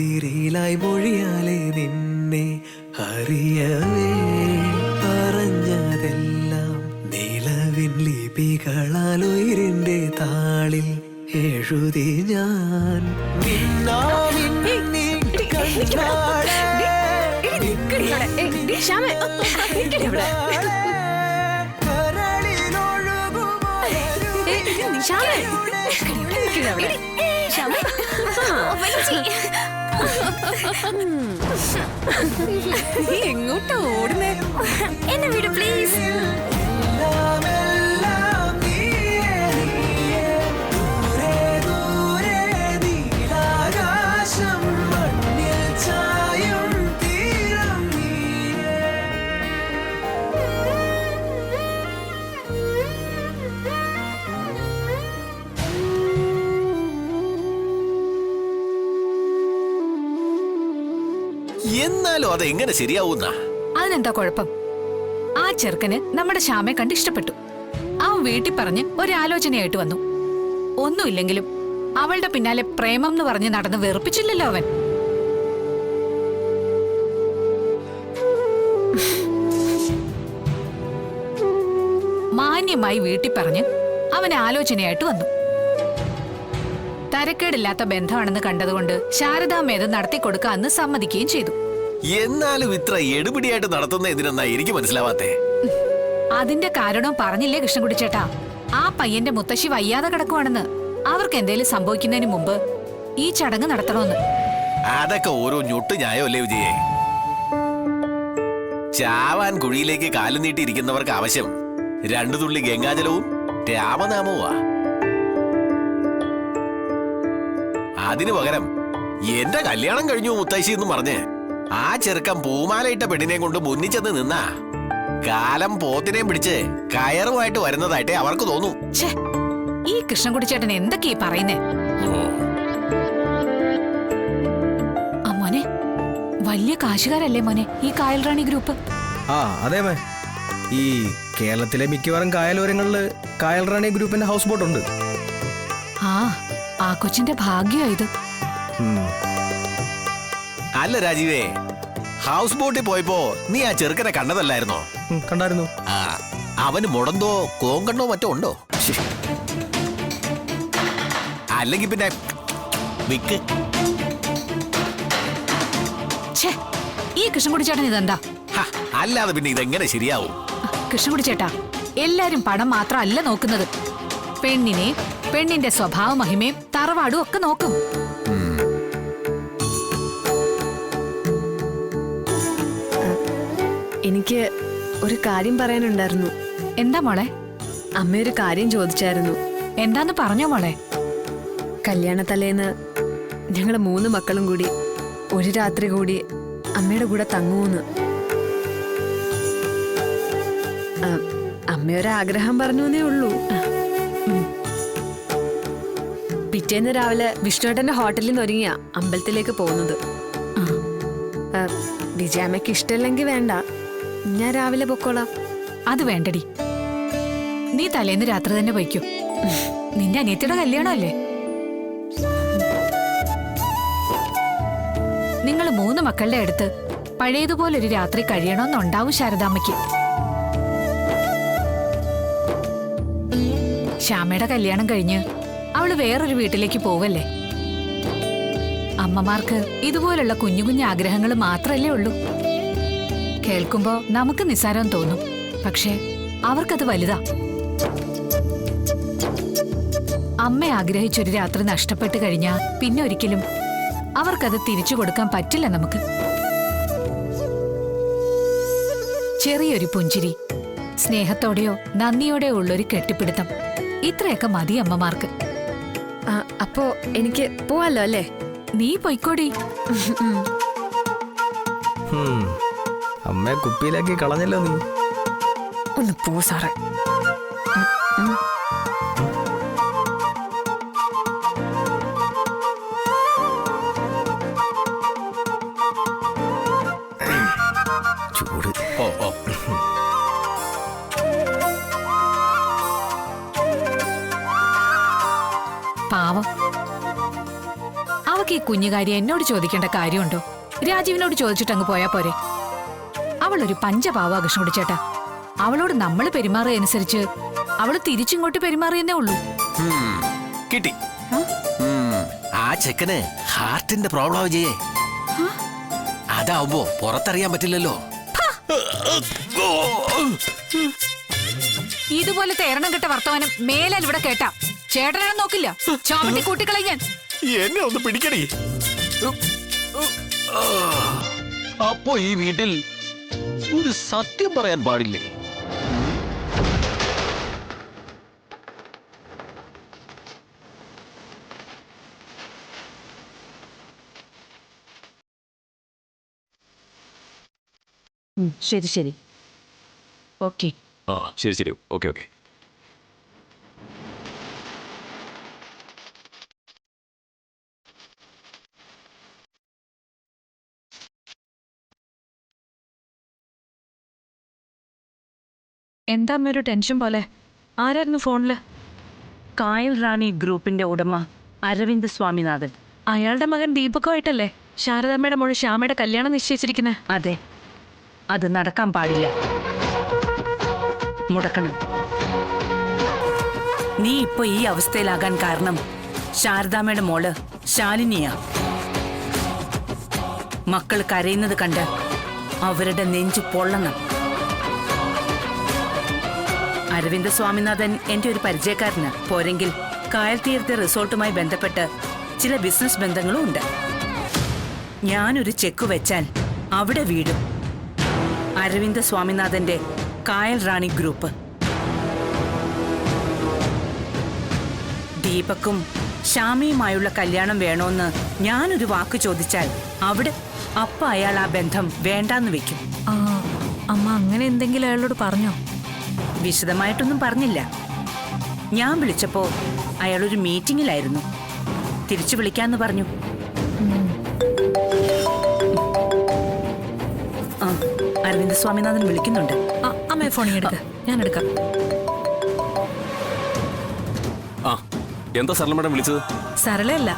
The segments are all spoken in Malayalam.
കതിരിലായി മൊഴിയാലെ നിന്നെ അറിയവേ പറഞ്ഞതെല്ലാം നിലവിൻ ലിപികളാൽ ഉയിരിന്റെ താളിൽ എഴുതി ഞാൻ എങ്ങോട്ടാ ഓടുന്നേ? എന്നെ വിട് പ്ലീസ്. എന്നാലും അതെങ്ങനെ ശരിയാവുന്ന? അതിനെന്താ കുഴപ്പം? ആ ചെറുക്കന് നമ്മുടെ ശ്യാമയെ കണ്ട് ഇഷ്ടപ്പെട്ടു. അവൻ വീട്ടിൽ പറഞ്ഞ് ഒരാലോചനയായിട്ട് വന്നു. ഒന്നുമില്ലെങ്കിലും അവളുടെ പിന്നാലെ പ്രേമം എന്ന് പറഞ്ഞ് നടന്ന് വെറുപ്പിച്ചില്ലല്ലോ അവൻ. മാന്യമായി വീട്ടിൽ പറഞ്ഞ് അവൻ ആലോചനയായിട്ട് വന്നു. തരക്കേടില്ലാത്ത ബന്ധമാണെന്ന് കണ്ടതുകൊണ്ട് ശാരദാമ്മേത് നടത്തിക്കൊടുക്കാന്ന് സമ്മതിക്കുകയും ചെയ്തു. എന്നാലും ഇത്ര എടുപിടിയായിട്ട് നടത്തുന്ന എന്തിനെന്നാ എനിക്ക് മനസ്സിലാവാത്തേ? അതിന്റെ കാരണം പറഞ്ഞില്ലേ കൃഷ്ണൻകുട്ടി ചേട്ടാ? ആ പയ്യന്റെ മുത്തശ്ശി വയ്യാതെ കിടക്കുവാണെന്ന്. അവർക്ക് എന്തേലും സംഭവിക്കുന്നതിന് മുമ്പ് ഈ ചടങ്ങ് നടത്തണമെന്ന്. അതൊക്കെ ഓരോ ഞൊട്ട് ന്യായമല്ലേ വിജയേ? ചാവാൻ കുഴിയിലേക്ക് കാലു നീട്ടിയിരിക്കുന്നവർക്ക് ആവശ്യം 2 തുള്ളി ഗംഗാജലവും രാമനാമവുമാ. അതിനു പകരം എന്റെ കല്യാണം കഴിഞ്ഞു മുത്തശ്ശി എന്ന് പറഞ്ഞ് ആ ചെറുക്കൻ പൂമാലയിട്ട പെണ്ണിനെ കൊണ്ട് മുന്നിൽ ചെന്ന് നിന്നാ കാലം പോത്തിനെയും പിടിച്ച് കയറുമായിട്ട് വരുന്നതായിട്ടേ അവർക്ക് തോന്നൂ. ഈ കൃഷ്ണൻകുട്ടി ചേട്ടൻ എന്തൊക്കെയാ പറയുന്നേ? മോനെ, വലിയ കാശുകാരല്ലേ മോനെ ഈ കായൽ റാണി ഗ്രൂപ്പ്? അതെ മേ. ഈ കേരളത്തിലെ മിക്കവാറും കായലോരങ്ങളില് കായൽ റാണി ഗ്രൂപ്പിന്റെ ഹൗസ് ബോട്ട് ഉണ്ട്. ആ കൊച്ചിന്റെ ഭാഗ്യമായത്. അല്ല രാജീവേ, ഹൗസ് ബോട്ടിൽ പോയപ്പോ നീ ആ ചെറുക്കനെ കണ്ടതല്ലായിരുന്നോ? കണ്ടായിരുന്നു. അവന് മുടന്തോ കോങ്കണ്ണോ മറ്റോ ഉണ്ടോ? അല്ലെങ്കിൽ പിന്നെ വിക്ക്. ഈ കൃഷ്ണൻകുട്ടി ചേട്ടൻ ഇതെന്താ? അല്ലാതെ പിന്നെ ഇതെങ്ങനെ ശരിയാവും? കൃഷ്ണൻകുട്ടി ചേട്ടാ, എല്ലാരും പണം മാത്രമല്ല നോക്കുന്നത്. പെണ്ണിനെ, പെണ്ണിന്റെ സ്വഭാവ മഹിമയും തറവാടും ഒക്കെ നോക്കും. എനിക്ക് ഒരു കാര്യം പറയാനുണ്ടായിരുന്നു. എന്താ മോളെ? അമ്മ ഒരു കാര്യം ചോദിച്ചായിരുന്നു. എന്താന്ന് പറഞ്ഞോ മോളെ? കല്യാണ തലേന്ന് ഞങ്ങള് 3 മക്കളും കൂടി ഒരു രാത്രി കൂടി അമ്മയുടെ കൂടെ തങ്ങൂന്ന്. അമ്മയൊരാഗ്രഹം പറഞ്ഞേ ഉള്ളൂ. പിറ്റേന്ന് രാവിലെ വിഷ്ണുവേട്ടന്റെ ഹോട്ടലിൽ നിന്ന് ഒരുങ്ങിയ അമ്പലത്തിലേക്ക് പോകുന്നത്. വിജയമ്മയ്ക്ക് ഇഷ്ടമല്ലെങ്കിൽ വേണ്ട, ഞാൻ രാവിലെ പൊക്കോളാം. അത് വേണ്ടടി, നീ തലേന്ന് രാത്രി തന്നെ പോയിക്കോ. നിന്റെ അനിയത്തിയുടെ കല്യാണമല്ലേ? നിങ്ങൾ 3 മക്കളുടെ അടുത്ത് പഴയതുപോലൊരു രാത്രി കഴിയണമെന്നുണ്ടാവും ശാരദാമ്മയ്ക്ക്. ശ്യാമയുടെ കല്യാണം കഴിഞ്ഞ് അവള് വേറൊരു വീട്ടിലേക്ക് പോവല്ലേ. അമ്മമാർക്ക് ഇതുപോലുള്ള കുഞ്ഞു കുഞ്ഞു ആഗ്രഹങ്ങൾ മാത്രല്ലേ ഉള്ളൂ. കേൾക്കുമ്പോ നമുക്ക് നിസ്സാരം തോന്നും, പക്ഷെ അവർക്കത് വലുതാ. അമ്മ ആഗ്രഹിച്ചൊരു രാത്രി നഷ്ടപ്പെട്ടു കഴിഞ്ഞാ പിന്നെ ഒരിക്കലും അവർക്കത് തിരിച്ചു കൊടുക്കാൻ പറ്റില്ല നമുക്ക്. ചെറിയൊരു പുഞ്ചിരി, സ്നേഹത്തോടെയോ നന്ദിയോടെയോ ഉള്ളൊരു കെട്ടിപ്പിടുത്തം, ഇത്രയൊക്കെ മതി അമ്മമാർക്ക്. അപ്പോ എനിക്ക് പോവാലോ അല്ലേ? നീ പൊയ്ക്കോടി. അമ്മയെ കുപ്പിയിലാക്കി കളഞ്ഞല്ലോ നീ. ഒന്ന് പോ സാറേ. ചൂട്. പാവം, നിനക്ക് ഈ കുഞ്ഞുകാരി എന്നോട് ചോദിക്കേണ്ട കാര്യമുണ്ടോ? രാജീവിനോട് ചോദിച്ചിട്ട് അങ്ങ് പോയാ പോരെ. അവളൊരു പഞ്ചപാവ കൃഷ്ണോട് ചേട്ടാ. അവളോട് നമ്മൾ പെരുമാറിയ അനുസരിച്ച് അവള് തിരിച്ചിങ്ങോട്ട് പെരുമാറിയെന്നേ ഉള്ളൂ. കിട്ടി. ആ ചെക്കന് ഹാർട്ടിന്റെ പ്രോബ്ലം ചെയ്യേ. അതാവുമ്പോ പുറത്തറിയാൻ പറ്റില്ലല്ലോ. ഇതുപോലത്തെ എരണം കെട്ട വർത്തമാനം മേലാൽ ഇവിടെ കേട്ടാ ചേട്ടനെ നോക്കില്ല. ചാവട്ടി കൂട്ടിക്കളയും ഞാൻ. എന്നെ ഒന്ന് പിടിക്കടി. അപ്പോ ഈ വീട്ടിൽ ഒരു സത്യം പറയാൻ പാടില്ലേ? ശരി ശരി, ഓക്കെ. ആ ശരി ശരി, ഓക്കെ ഓക്കെ. എന്താ അമ്മ ഒരു ടെൻഷൻ പോലെ? ആരായിരുന്നു ഫോണില്? കായൽ റാണി ഗ്രൂപ്പിന്റെ ഉടമ അരവിന്ദ് സ്വാമിനാഥൻ. അയാളുടെ മകൻ ദീപകുമായിട്ടല്ലേ ശാരദാമ്മയുടെ മോള് ശ്യാമയുടെ കല്യാണം നിശ്ചയിച്ചിരിക്കുന്നത്? അതെ, അത് നടക്കാൻ പാടില്ല, മുടക്കണം. നീ ഇപ്പൊ ഈ അവസ്ഥയിലാകാൻ കാരണം ശാരദാമ്മയുടെ മോള് ശാലിനിയാ. മക്കൾ കരയുന്നത് കണ്ട് അവരുടെ നെഞ്ചു പൊള്ളണം. അരവിന്ദ് സ്വാമിനാഥൻ എന്റെ ഒരു പരിചയക്കാരന്. പോരെങ്കിൽ കായൽ തീരത്തെ റിസോർട്ടുമായി ബന്ധപ്പെട്ട് ചില ബിസിനസ് ബന്ധങ്ങളും ഉണ്ട്. ഞാനൊരു ചെക്ക് വെച്ചാൽ അവിടെ വീടും അരവിന്ദ് സ്വാമിനാഥന്റെ കായൽ റാണി ഗ്രൂപ്പ്. ദീപക്കും ശ്യാമയുമായുള്ള കല്യാണം വേണോന്ന് ഞാനൊരു വാക്ക് ചോദിച്ചാൽ അവിടെ അപ്പ അയാൾ ആ ബന്ധം വേണ്ടാന്ന് വെക്കും. അമ്മ അങ്ങനെ എന്തെങ്കിലും അയാളോട് പറഞ്ഞോ? വിശദമായിട്ടൊന്നും പറഞ്ഞില്ല. ഞാൻ വിളിച്ചപ്പോ അയാളൊരു മീറ്റിംഗിലായിരുന്നു. തിരിച്ചു വിളിക്കാന്ന് പറഞ്ഞു. ആ, അരവിന്ദ് സ്വാമിനാഥൻ വിളിക്കുന്നുണ്ട്. അമ്മ ഫോൺ എടുക്ക, ഞാൻ എടുക്കാം. ആ എന്താ സരള മേഡം വിളിച്ചത്? സരളയല്ല,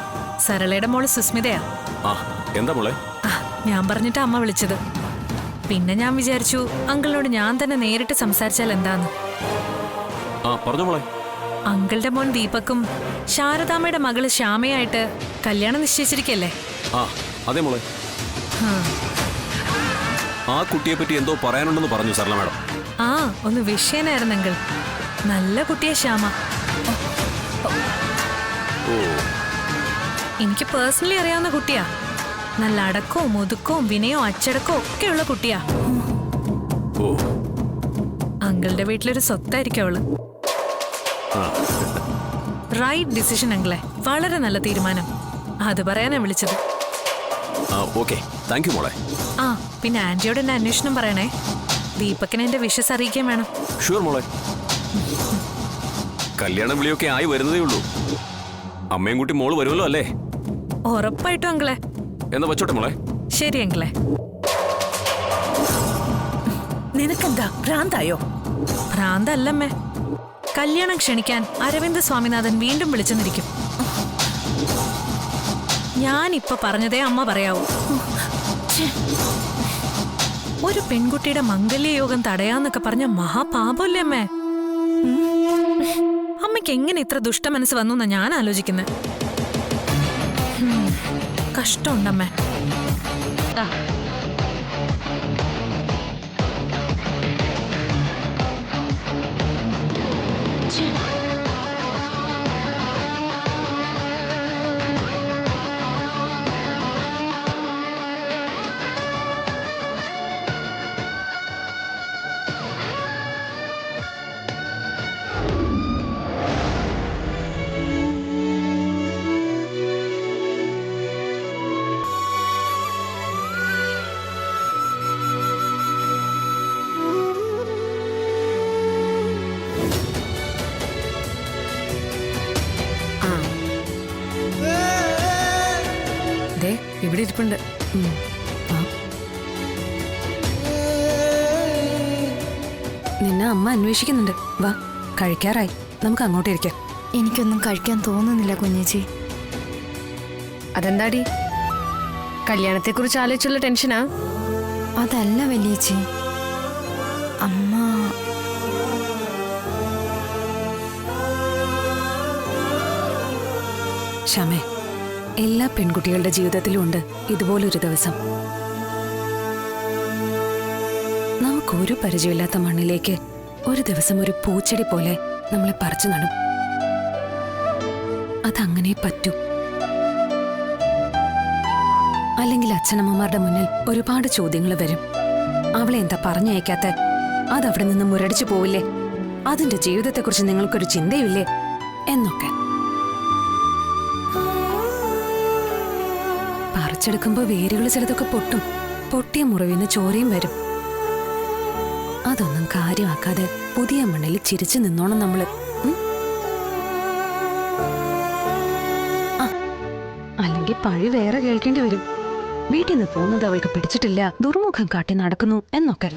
സരളയുടെ മോള് സുസ്മിതയാ. ആ എന്താ മോളെ? ഞാൻ പറഞ്ഞിട്ടാ അമ്മ വിളിച്ചത്. പിന്നെ ഞാൻ വിചാരിച്ചു അങ്കിളിനോട് ഞാൻ തന്നെ നേരിട്ട് സംസാരിച്ചാൽ എന്താന്ന്. ആ പറഞ്ഞോ മോളെ. അങ്കിളുടെ മോൻ ദീപക്കും ശാരദാമ്മയുടെ മകള് ശ്യാമയായിട്ട് കല്യാണം നിശ്ചയിച്ചിരിക്കല്ലേ? ആ അതെ മോളെ. ആ കുട്ടിയെ പറ്റി എന്തോ പറയാനുണ്ടെന്ന് പറഞ്ഞു സരള മേഡം. ആ ഒന്ന് വിഷയനായിരുന്നു അങ്കിൾ. നല്ല കുട്ടിയെ ശ്യാമ. ഓ, എനിക്ക് പേഴ്സണലി അറിയാവുന്ന കുട്ടിയാ. നല്ല അടക്കവും ഒതുക്കവും വിനയവും അച്ചടക്കവും ഒക്കെയുള്ള കുട്ടിയാ. ഓ, അങ്കിളുടെ വീട്ടിലൊരു സ്വത്തായിരിക്കും അവള്. റൈറ്റ് ഡിസിഷൻ അങ്കിളെ, വളരെ നല്ല തീരുമാനം. അത് പറയാനാ വിളിച്ചത്. ഓക്കെ, താങ്ക് യു മോളെ. ആ പിന്നെ ആന്റിയോട് എന്നെ അന്വേഷണം പറയണേ. ദീപക്കിനെ എന്റെ വിഷസ് അറിയിക്കാൻ വേണം. ഷുവർ മോളെ. കല്യാണം വിളിയൊക്കെ ആയി വരുന്നതേ ഉള്ളൂ. അമ്മയും കൂട്ടി മോള് വരുമല്ലോ അല്ലേ? ഉറപ്പായിട്ടും അങ്കിളെ. എന്നാ വച്ചോട്ടെ മോളെ. ശരി അങ്കിളെ. നിനക്കെന്താ ഭ്രാന്തായോ? ഭ്രാന്തല്ലമ്മേ. കല്യാണം ക്ഷണിക്കാൻ അരവിന്ദ് സ്വാമിനാഥൻ വീണ്ടും വിളിച്ചെന്നിരിക്കും. ഞാനിപ്പൊ പറഞ്ഞതേ അമ്മ പറയാവൂ. ഒരു പെൺകുട്ടിയുടെ മംഗല്യയോഗം തടയാന്നൊക്കെ പറഞ്ഞ മഹാപാപല്ലേ അമ്മേ? അമ്മയ്ക്ക് എങ്ങനെ ഇത്ര ദുഷ്ടമനസ് വന്നു എന്നാ ഞാൻ ആലോചിക്കുന്നത്. കഷ്ടമുണ്ടമ്മേ. ഇവിടെ ഇരിപ്പുണ്ട്. നിന്നെ അമ്മ അന്വേഷിക്കുന്നുണ്ട്. വാ, കഴിക്കാറായി, നമുക്ക് അങ്ങോട്ട് ഇരിക്കാം. എനിക്കൊന്നും കഴിക്കാൻ തോന്നുന്നില്ല കുഞ്ഞേച്ചി. അതെന്താടി കല്യാണത്തെക്കുറിച്ച് ആലോചിച്ചുള്ള ടെൻഷനാ? അതല്ല വലിയേച്ചി, അമ്മ ക്ഷമേ, എല്ലാ പെൺകുട്ടികളുടെ ജീവിതത്തിലും ഉണ്ട് ഇതുപോലൊരു ദിവസം. നമുക്കൊരു പരിചയമില്ലാത്ത മണ്ണിലേക്ക് ഒരു ദിവസം ഒരു പൂച്ചെടി പോലെ നമ്മളെ പറിച്ചു നടും. അതങ്ങനെ പറ്റൂ. അല്ലെങ്കിൽ അച്ഛനമ്മമാരുടെ മുന്നിൽ ഒരുപാട് ചോദ്യങ്ങൾ വരും. അവളെ എന്താ പറഞ്ഞയക്കാത്ത? അതവിടെ നിന്ന് മുരടിച്ചു പോവില്ലേ? അതിന്റെ ജീവിതത്തെക്കുറിച്ച് നിങ്ങൾക്കൊരു ചിന്തയില്ലേ? എന്നൊക്കെ പറിച്ചെടുക്കുമ്പോ വേരുകൾ ചിലതൊക്കെ പൊട്ടും. പൊട്ടിയ മുറിവിന് ചോരയും വരും. അതൊന്നും കാര്യമാക്കാതെ പുതിയ മണ്ണിൽ ചിരിച്ചു നിന്നോണം നമ്മള്. അല്ലെങ്കിൽ പഴി വേറെ കേൾക്കേണ്ടി വരും. വീട്ടിൽ നിന്ന് പോകുന്നത് അവൾക്ക് പിടിച്ചിട്ടില്ല, ദുർമുഖം കാട്ടി നടക്കുന്നു എന്നൊക്കെ.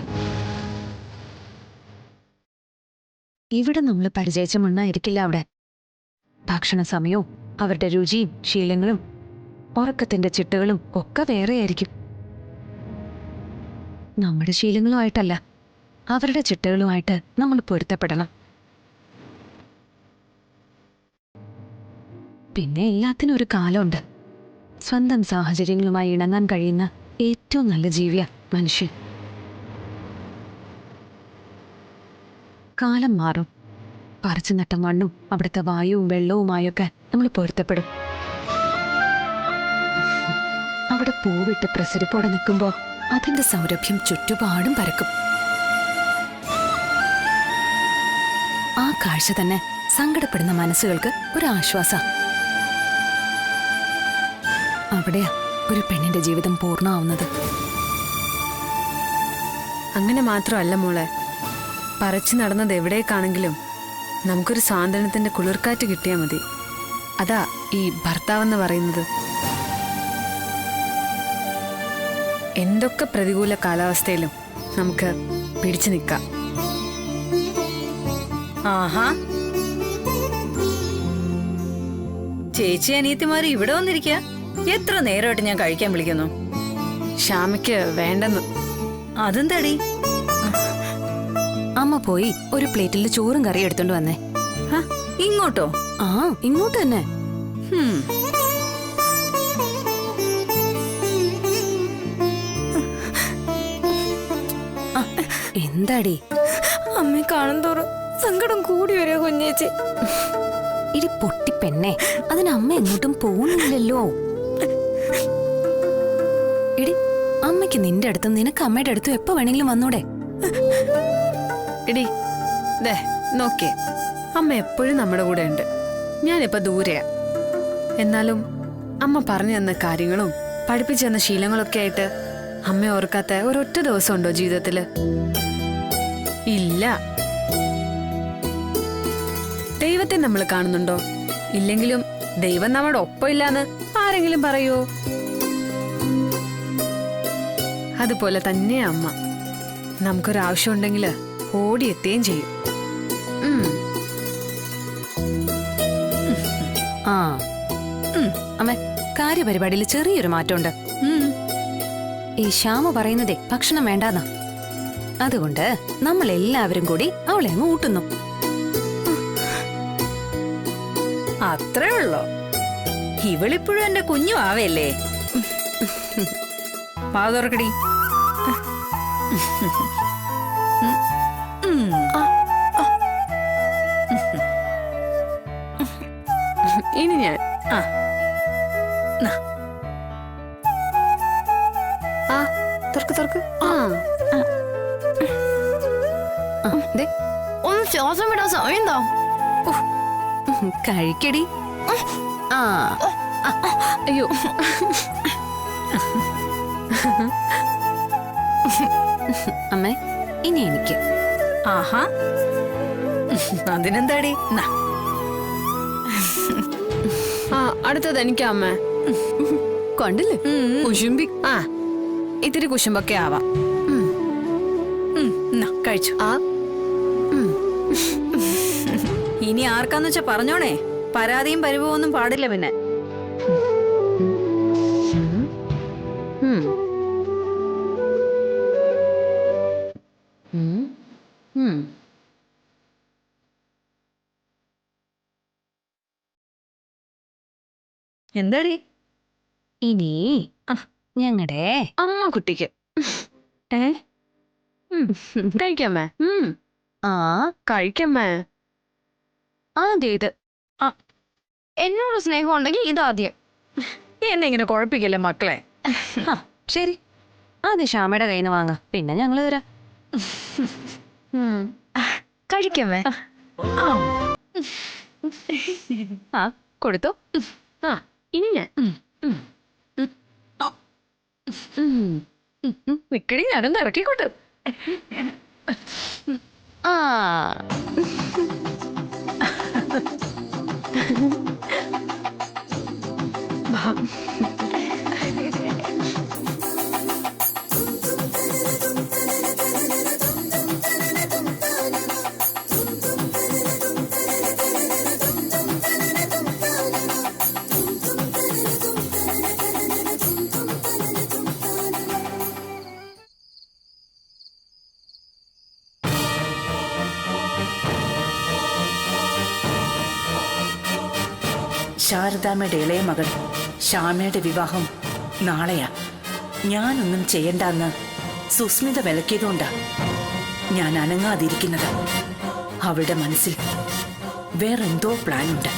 ഇവിടെ നമ്മൾ പരിചയിച്ച മണ്ണായിരിക്കില്ല അവിടെ. ഭക്ഷണ സമയവും അവരുടെ രുചിയും ശീലങ്ങളും ഉറക്കത്തിന്റെ ചിട്ടകളും ഒക്കെ വേറെയായിരിക്കും. നമ്മുടെ ശീലങ്ങളുമായിട്ടല്ല, അവരുടെ ചിട്ടകളുമായിട്ട് നമ്മൾ പൊരുത്തപ്പെടണം. പിന്നെ എല്ലാത്തിനും ഒരു കാലമുണ്ട്. സ്വന്തം സാഹചര്യങ്ങളുമായി ഇണങ്ങാൻ കഴിയുന്ന ഏറ്റവും നല്ല ജീവിയ മനുഷ്യൻ. കാലം മാറും. പറിച്ചു നട്ട മണ്ണും അവിടുത്തെ വായുവും വെള്ളവുമായൊക്കെ നമ്മൾ പൊരുത്തപ്പെടും. അവിടെ പൂവിട്ട് പ്രസരിപ്പോടെ നിൽക്കുമ്പോൾ അതിന്റെ സൗരഭ്യം ചുറ്റുപാടും പരക്കും. ആ കാഴ്ച തന്നെ സങ്കടപ്പെടുന്ന മനസ്സുകൾക്ക് ഒരാശ്വാസം. അവിടെയാ ഒരു പെണ്ണിന്റെ ജീവിതം പൂർണ്ണമാവുന്നത്. അങ്ങനെ മാത്രമല്ല മോളെ, പറിച്ചു നടന്നത് എവിടേക്കാണെങ്കിലും നമുക്കൊരു സാന്ത്വനത്തിന്റെ കുളിർക്കാറ്റ് കിട്ടിയാൽ മതി. അതാ ഈ ഭർത്താവെന്ന് പറയുന്നത്. എന്തൊക്കെ പ്രതികൂല കാലാവസ്ഥയിലും നമുക്ക് പിടിച്ചു നിൽക്കാം. ആഹാ, ചേച്ചി അനിയത്തിമാര് ഇവിടെ വന്നിരിക്കുക. എത്ര നേരമായിട്ട് ഞാൻ കഴിക്കാൻ വിളിക്കുന്നു. ശ്യാമയ്ക്ക് വേണ്ടെന്ന്. അതെന്താടി? അമ്മ പോയി ഒരു പ്ലേറ്റിൽ ചോറും കറി എടുത്തോണ്ട് വന്നേ. ഇങ്ങോട്ടോ? ആ, ഇങ്ങോട്ട് തന്നെ. എന്താടി? അമ്മയെ കാണും തോറും സങ്കടം കൂടി വരിക കുഞ്ഞേച്ചി. ഇടി പൊട്ടി പെണ്ണെ, അതിന് അമ്മ എങ്ങോട്ടും പോകുന്നില്ലല്ലോ. ഇടി, അമ്മയ്ക്ക് നിന്റെ അടുത്തും നിനക്ക് അമ്മയുടെ അടുത്തും എപ്പോ വേണമെങ്കിലും വന്നൂടെ? എടി ദേ നോക്കിയേ, അമ്മ എപ്പോഴും നമ്മുടെ കൂടെ ഉണ്ട്. ഞാനിപ്പോ ദൂരെയാ. എന്നാലും അമ്മ പറഞ്ഞു തന്ന കാര്യങ്ങളും പഠിപ്പിച്ചു തന്ന ശീലങ്ങളൊക്കെ ആയിട്ട് അമ്മ ഓർക്കാത്ത ഒരൊറ്റ ദിവസം ഉണ്ടോ ജീവിതത്തില്? ഇല്ല. ദൈവത്തെ നമ്മൾ കാണുന്നുണ്ടോ? ഇല്ലെങ്കിലും ദൈവം നമ്മുടെ ഒപ്പം ഇല്ലാന്ന് ആരെങ്കിലും പറയോ? അതുപോലെ തന്നെ അമ്മ നമുക്കൊരാവശ്യം ഉണ്ടെങ്കിൽ ഓടിയെത്തുകയും ചെയ്യും. ആ അമ്മ, കാര്യപരിപാടിയിൽ ചെറിയൊരു മാറ്റമുണ്ട്. ഈ ശ്യാമ പറയുന്നതേ ഭക്ഷണം വേണ്ടാന്നാ. അതുകൊണ്ട് നമ്മൾ എല്ലാവരും കൂടി അവളെ അങ്ങ് ഊട്ടുന്നു. അത്രേ ഉള്ളോ? ഇവളിപ്പോഴും എന്റെ കുഞ്ഞു ആവയല്ലേ? പാതുറക്കടി. ഇനി ഞാൻ തുറക്ക്. ഒന്ന് ശ്വാസം വിടാൻ സമയണ്ടോ? കഴിക്കടി. ആ അയ്യോ, അമ്മേ, ഇനി എനിക്ക്. ആഹാ, അതിനെന്താടി? അടുത്തത് എനിക്കാ അമ്മ. കണ്ടില്ലേ കുശുംബി. ഇത്തിരി കുശുമ്പൊക്കെ ആവാം. കഴിച്ചു. ഇനി ആർക്കാന്ന് വെച്ചാ പറഞ്ഞോണേ. പരാതിയും പരിഭവമൊന്നും പാടില്ല പിന്നെ. എന്താടി ഇനി ഞങ്ങളുടെ അമ്മ കുട്ടിക്ക് കഴിക്കാമേ ആ കഴിക്കാമേ ആദ്യം ഇത് എന്നോട് സ്നേഹം ഉണ്ടെങ്കിൽ ഇതാദ്യം. എന്നെ ഇങ്ങനെ കുഴപ്പിക്കല്ലേ മക്കളെ. ശരി, ആദ്യം ശ്യാമയുടെ കയ്യിൽ നിന്ന് വാങ്ങാം, പിന്നെ ഞങ്ങൾ തരാം. കഴിക്കാമേ? ആ കൊടുത്തു. ആ ഇനി ഞാൻ നിക്കടി, ഞാനൊന്ന് ഇറക്കിക്കോട്ടെ. ആ ശാരദാമ്മയുടെ ഇളയ മകൾ ശ്യാമയുടെ വിവാഹം നാളെയാ. ഞാനൊന്നും ചെയ്യണ്ടെന്ന് സുസ്മിത വിലക്കിയതുകൊണ്ടാ ഞാൻ അനങ്ങാതിരിക്കുന്നത്. അവളുടെ മനസ്സിൽ വേറെന്തോ പ്ലാനുണ്ട്.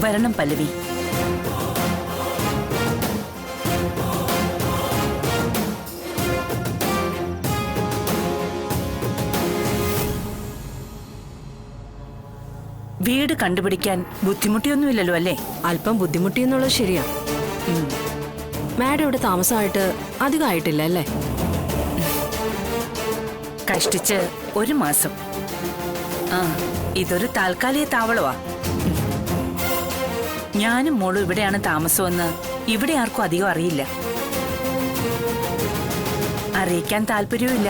വരണം പല്ലവി. വീട് കണ്ടുപിടിക്കാൻ ബുദ്ധിമുട്ടിയൊന്നുമില്ലല്ലോ അല്ലേ? അല്പം ബുദ്ധിമുട്ടി എന്നുള്ളത് ശരിയാ. മാഡം ഇവിടെ താമസമായിട്ട് അധികമായിട്ടില്ല അല്ലേ? കഷ്ടിച്ച് 1 മാസം. ആ, ഇതൊരു താൽക്കാലിക താവളമാ. ഞാനും മോളും ഇവിടെയാണ് താമസമെന്ന് ഇവിടെ ആർക്കും അധികം അറിയില്ല. അറിയിക്കാൻ താല്പര്യവുമില്ല.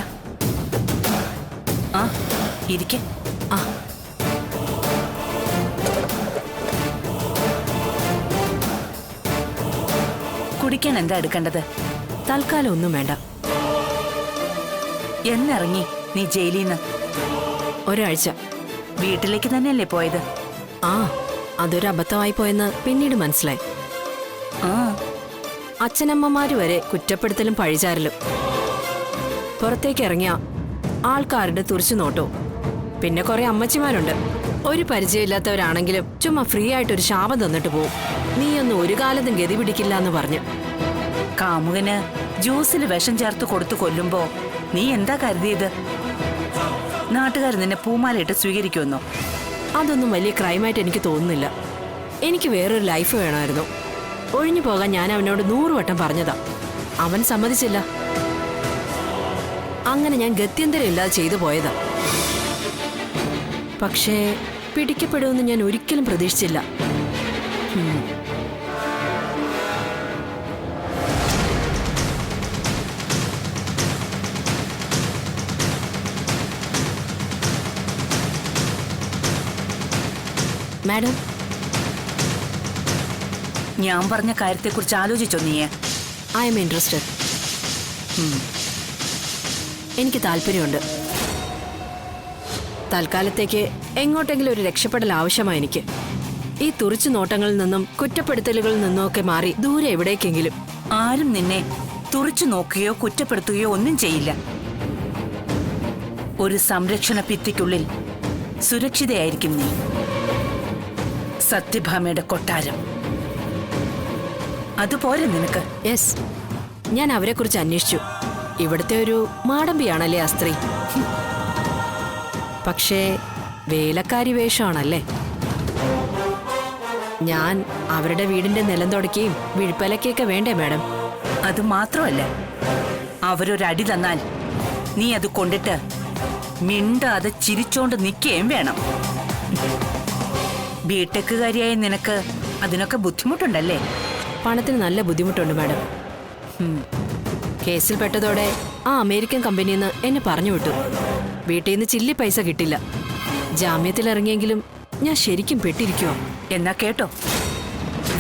ആ, ഇരിക്കെ. ആ, കുടിക്കാൻ എന്താ എടുക്കേണ്ടത്? തൽക്കാലം ഒന്നും വേണ്ട. എന്നിറങ്ങി നീ ജയിലിൽ നിന്ന്? ഒരാഴ്ച. വീട്ടിലേക്ക് തന്നെയല്ലേ പോയത്? ആ, അതൊരു അബദ്ധമായി പോയെന്ന് പിന്നീട് മനസ്സിലായി. ആ, അച്ഛനമ്മമാര് വരെ കുറ്റപ്പെടുത്തലും പഴിചാരലും. പുറത്തേക്ക് ഇറങ്ങിയ ആൾക്കാരുടെ തുറിച്ചു നോട്ടോ. പിന്നെ കുറെ അമ്മച്ചിമാരുണ്ട്, ഒരു പരിചയമില്ലാത്തവരാണെങ്കിലും ചുമ്മാ ഫ്രീ ആയിട്ടൊരു ശാപം തന്നിട്ട് പോവും. നീയൊന്നും ഒരു കാലത്തും ഗതി പിടിക്കില്ല എന്ന് പറഞ്ഞു. കാമുകന് ജ്യൂസിൽ വിഷം ചേർത്ത് കൊടുത്തു കൊല്ലുമ്പോ നീ എന്താ കരുതിയത്? നാട്ടുകാർ നിന്നെ പൂമാലയിട്ട് സ്വീകരിക്കുമെന്നോ? അതൊന്നും വലിയ ക്രൈമായിട്ട് എനിക്ക് തോന്നുന്നില്ല. എനിക്ക് വേറൊരു ലൈഫ് വേണമായിരുന്നു. ഒഴിഞ്ഞു പോകാൻ ഞാൻ അവനോട് 100 വട്ടം പറഞ്ഞതാ. അവൻ സമ്മതിച്ചില്ല. അങ്ങനെ ഞാൻ ഗത്യന്തരമില്ലാതെ ചെയ്തു പോയതാ. പക്ഷേ പിടിക്കപ്പെടുമെന്ന് ഞാൻ ഒരിക്കലും പ്രതീക്ഷിച്ചില്ല. മാഡം, ഞാൻ പറഞ്ഞ കാര്യത്തെക്കുറിച്ച് ആലോചിച്ചോ നീ? I M interested. എനിക്ക് താല്പര്യമുണ്ട്. തൽക്കാലത്തേക്ക് എങ്ങോട്ടെങ്കിലും ഒരു രക്ഷപ്പെടൽ ആവശ്യമാണ് എനിക്ക്. ഈ തുറിച്ചു നോട്ടങ്ങളിൽ നിന്നും കുറ്റപ്പെടുത്തലുകളിൽ നിന്നുമൊക്കെ മാറി ദൂരെ എവിടേക്കെങ്കിലും. ആരും നിന്നെ തുറിച്ചു നോക്കുകയോ കുറ്റപ്പെടുത്തുകയോ ഒന്നും ചെയ്യില്ല. ഒരു സംരക്ഷണ ഭിത്തിക്കുള്ളിൽ സുരക്ഷിതയായിരിക്കും നീ. സത്യഭാമയുടെ കൊട്ടാരം അതുപോലെ നിനക്ക്. യെസ്, ഞാൻ അവരെക്കുറിച്ച് അന്വേഷിച്ചു. ഇവിടുത്തെ ഒരു മാടമ്പിയാണല്ലേ ആ സ്ത്രീ. പക്ഷേ വേലക്കാരി വേഷമാണല്ലേ. ഞാൻ അവരുടെ വീടിന്റെ നിലം തുടക്കുകയും വിഴുപ്പലക്കൊക്കെ വേണ്ടേ മാഡം? അത് മാത്രമല്ല, അവരൊരടി തന്നാൽ നീ അത് കൊണ്ടിട്ട് മിണ്ടാതെ ചിരിച്ചോണ്ട് നിൽക്കുകയും വേണം. ബിടെക്കുകാരിയായ നിനക്ക് അതിനൊക്കെ ബുദ്ധിമുട്ടുണ്ടല്ലേ? പണത്തിന് നല്ല ബുദ്ധിമുട്ടുണ്ട് മാഡം. കേസിൽ പെട്ടതോടെ ആ അമേരിക്കൻ കമ്പനിയിൽ നിന്ന് എന്നെ പറഞ്ഞു വിട്ടു. വീട്ടിൽ നിന്ന് ചില്ലി പൈസ കിട്ടില്ല. ജാമ്യത്തിൽ ഇറങ്ങിയെങ്കിലും ഞാൻ ശരിക്കും പെട്ടിരിക്കുവാ. എന്നാ കേട്ടോ,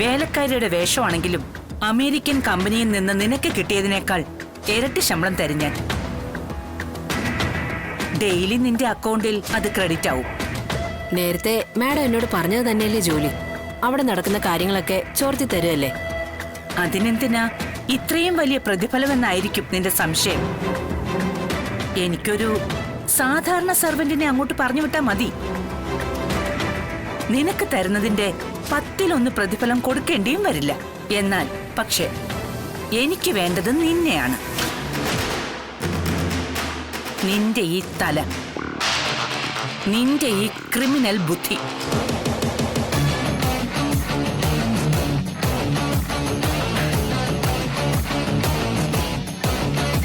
വേലക്കാരിയുടെ വേഷമാണെങ്കിലും അമേരിക്കൻ കമ്പനിയിൽ നിന്ന് നിനക്ക് കിട്ടിയതിനേക്കാൾ ഇരട്ടി ശമ്പളം തരും ഞാൻ. ഡെയിലി നിന്റെ അക്കൗണ്ടിൽ അത് ക്രെഡിറ്റ് ആവും. നേരത്തെ മാഡം എന്നോട് പറഞ്ഞത് തന്നെയല്ലേ ജോലി. അവിടെ നടക്കുന്ന കാര്യങ്ങളൊക്കെ ചോർത്തി തരുമല്ലേ. അതിനെന്തിനാ ഇത്രയും വലിയ പ്രതിഫലമെന്നായിരിക്കും നിന്റെ സംശയം. എനിക്കൊരു സാധാരണ സർവന്റിനെ അങ്ങോട്ട് പറഞ്ഞു വിട്ടാ മതി. നിനക്ക് തരുന്നതിന്റെ 10-1 പ്രതിഫലം കൊടുക്കേണ്ടിയും വരില്ല. എന്നാൽ പക്ഷേ എനിക്ക് വേണ്ടത് നിന്നെയാണ്. നിന്റെ ഈ തല, നിന്റെ ഈ ക്രിമിനൽ ബുദ്ധി.